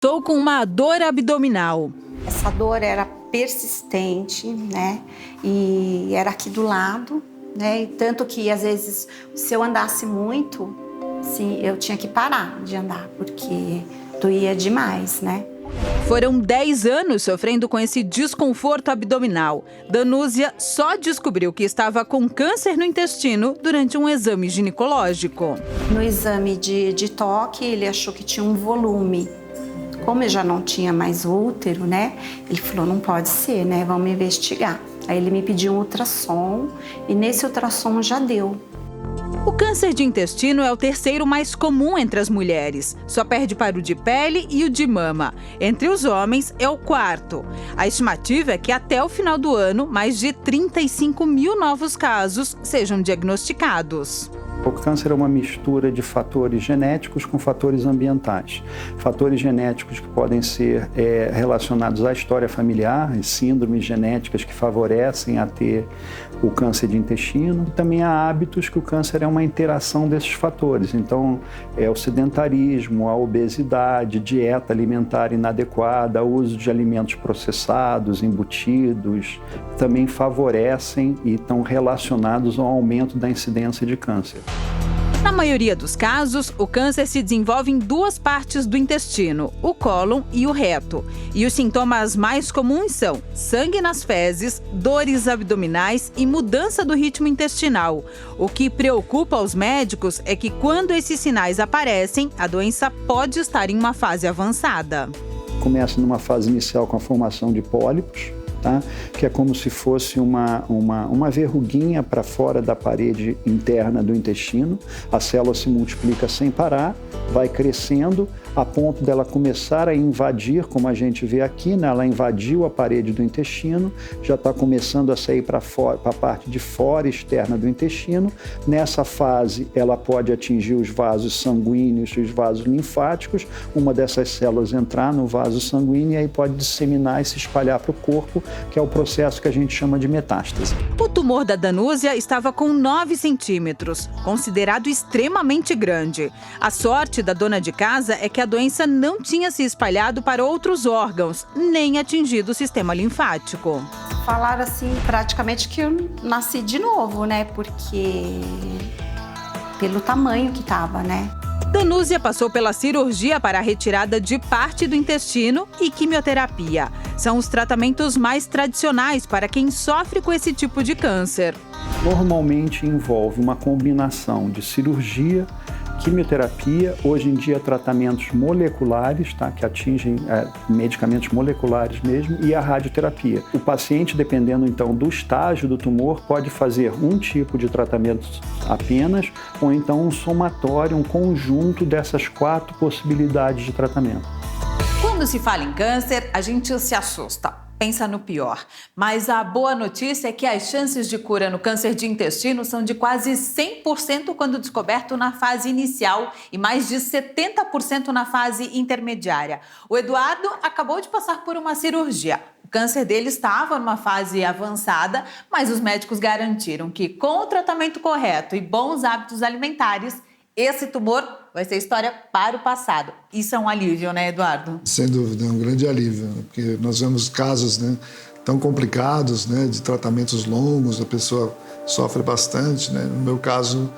começou com uma dor abdominal. Essa dor era persistente, né? E era aqui do lado, né? E tanto que, às vezes, se eu andasse muito, sim, eu tinha que parar de andar, porque doía demais, né? Foram 10 anos sofrendo com esse desconforto abdominal. Danúzia só descobriu que estava com câncer no intestino durante um exame ginecológico. No exame de toque, ele achou que tinha um volume. Como eu já não tinha mais útero, né? Ele falou, não pode ser, né? Vamos investigar. Aí ele me pediu um ultrassom e nesse ultrassom já deu. O câncer de intestino é o terceiro mais comum entre as mulheres. Só perde para o de pele e o de mama. Entre os homens, é o quarto. A estimativa é que até o final do ano, mais de 35 mil novos casos sejam diagnosticados. O câncer é uma mistura de fatores genéticos com fatores ambientais. Fatores genéticos que podem ser relacionados à história familiar, síndromes genéticas que favorecem a ter o câncer de intestino. E também há hábitos que o câncer é uma interação desses fatores. Então, o sedentarismo, a obesidade, dieta alimentar inadequada, o uso de alimentos processados, embutidos, também favorecem e estão relacionados ao aumento da incidência de câncer. Na maioria dos casos, o câncer se desenvolve em duas partes do intestino, o cólon e o reto. E os sintomas mais comuns são sangue nas fezes, dores abdominais e mudança do ritmo intestinal. O que preocupa os médicos é que quando esses sinais aparecem, a doença pode estar em uma fase avançada. Começa numa fase inicial com a formação de pólipos, tá? Que é como se fosse uma verruguinha para fora da parede interna do intestino. A célula se multiplica sem parar, vai crescendo a ponto dela começar a invadir, como a gente vê aqui, né? Ela invadiu a parede do intestino, já está começando a sair para a parte de fora externa do intestino. Nessa fase, ela pode atingir os vasos sanguíneos e os vasos linfáticos. Uma dessas células entrar no vaso sanguíneo e aí pode disseminar e se espalhar para o corpo, que é o processo que a gente chama de metástase. O tumor da Danúzia estava com 9 centímetros, considerado extremamente grande. A sorte da dona de casa é que a doença não tinha se espalhado para outros órgãos, nem atingido o sistema linfático. Falaram assim, praticamente que eu nasci de novo, né? Porque pelo tamanho que tava, né? Danúzia passou pela cirurgia para a retirada de parte do intestino e quimioterapia. São os tratamentos mais tradicionais para quem sofre com esse tipo de câncer. Normalmente envolve uma combinação de cirurgia, quimioterapia, hoje em dia tratamentos moleculares, tá? Que atingem medicamentos moleculares mesmo, e a radioterapia. O paciente, dependendo então do estágio do tumor, pode fazer um tipo de tratamento apenas, ou então um somatório, um conjunto dessas 4 possibilidades de tratamento. Quando se fala em câncer, a gente se assusta. Pensa no pior. Mas a boa notícia é que as chances de cura no câncer de intestino são de quase 100% quando descoberto na fase inicial e mais de 70% na fase intermediária. O Eduardo acabou de passar por uma cirurgia. O câncer dele estava numa fase avançada, mas os médicos garantiram que com o tratamento correto e bons hábitos alimentares, esse tumor vai ser história para o passado. Isso é um alívio, né, Eduardo? Sem dúvida, é um grande alívio, né? Porque nós vemos casos, né, tão complicados, né, de tratamentos longos, a pessoa sofre bastante, né? No meu caso,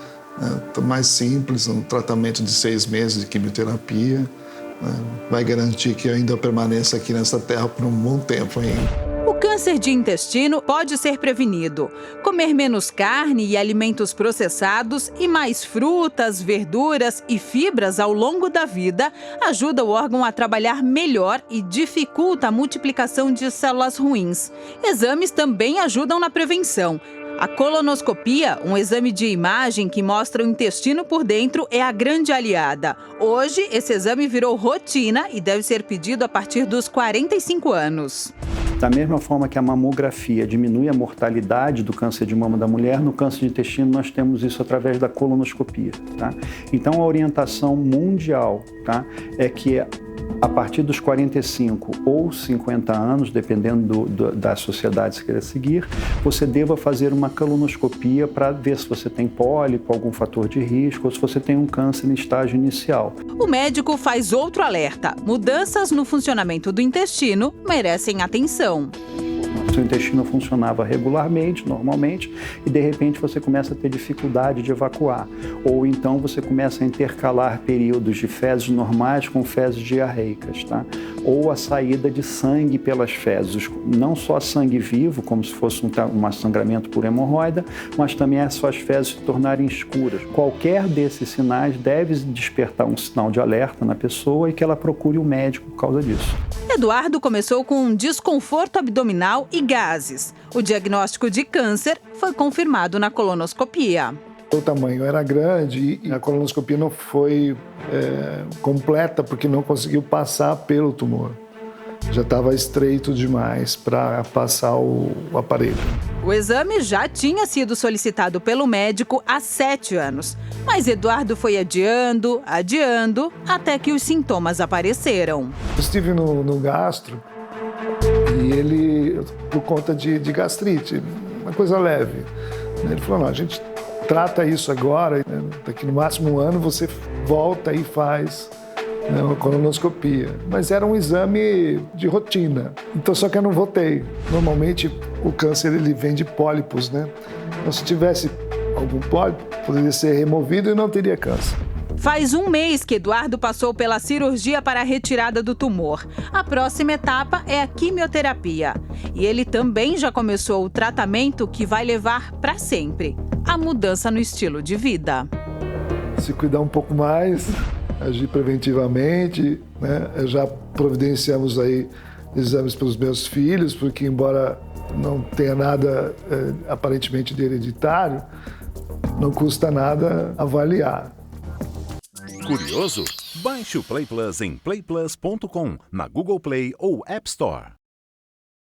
mais simples, um tratamento de 6 meses de quimioterapia, né? Vai garantir que eu ainda permaneça aqui nessa terra por um bom tempo ainda. O câncer de intestino pode ser prevenido. Comer menos carne e alimentos processados e mais frutas, verduras e fibras ao longo da vida ajuda o órgão a trabalhar melhor e dificulta a multiplicação de células ruins. Exames também ajudam na prevenção. A colonoscopia, um exame de imagem que mostra o intestino por dentro, é a grande aliada. Hoje, esse exame virou rotina e deve ser pedido a partir dos 45 anos. Da mesma forma que a mamografia diminui a mortalidade do câncer de mama da mulher, no câncer de intestino nós temos isso através da colonoscopia, tá? Então a orientação mundial, tá, é que a partir dos 45 ou 50 anos, dependendo da sociedade que você queira seguir, você deva fazer uma colonoscopia para ver se você tem pólipo, algum fator de risco, ou se você tem um câncer em estágio inicial. O médico faz outro alerta: mudanças no funcionamento do intestino merecem atenção. Seu intestino funcionava regularmente, normalmente, e de repente você começa a ter dificuldade de evacuar. Ou então você começa a intercalar períodos de fezes normais com fezes diarreicas, tá? Ou a saída de sangue pelas fezes, não só sangue vivo, como se fosse um sangramento por hemorroida, mas também as suas fezes se tornarem escuras. Qualquer desses sinais deve despertar um sinal de alerta na pessoa e que ela procure o médico por causa disso. Eduardo começou com um desconforto abdominal e gases. O diagnóstico de câncer foi confirmado na colonoscopia. O tamanho era grande e a colonoscopia não foi completa porque não conseguiu passar pelo tumor. Já estava estreito demais para passar o aparelho. O exame já tinha sido solicitado pelo médico há 7 anos, mas Eduardo foi adiando, até que os sintomas apareceram. Eu estive no gastro e ele, por conta de gastrite, uma coisa leve, ele falou, não, a gente trata isso agora, daqui no máximo um ano você volta e faz uma colonoscopia. Mas era um exame de rotina, então só que eu não voltei. Normalmente o câncer ele vem de pólipos, né? Então se tivesse algum pólipo, poderia ser removido e não teria câncer. Faz um mês que Eduardo passou pela cirurgia para a retirada do tumor. A próxima etapa é a quimioterapia. E ele também já começou o tratamento que vai levar para sempre: a mudança no estilo de vida. Se cuidar um pouco mais, agir preventivamente, né? Já providenciamos aí exames para os meus filhos, porque embora não tenha nada aparentemente de hereditário, não custa nada avaliar. Curioso? Baixe o Play Plus em playplus.com, na Google Play ou App Store.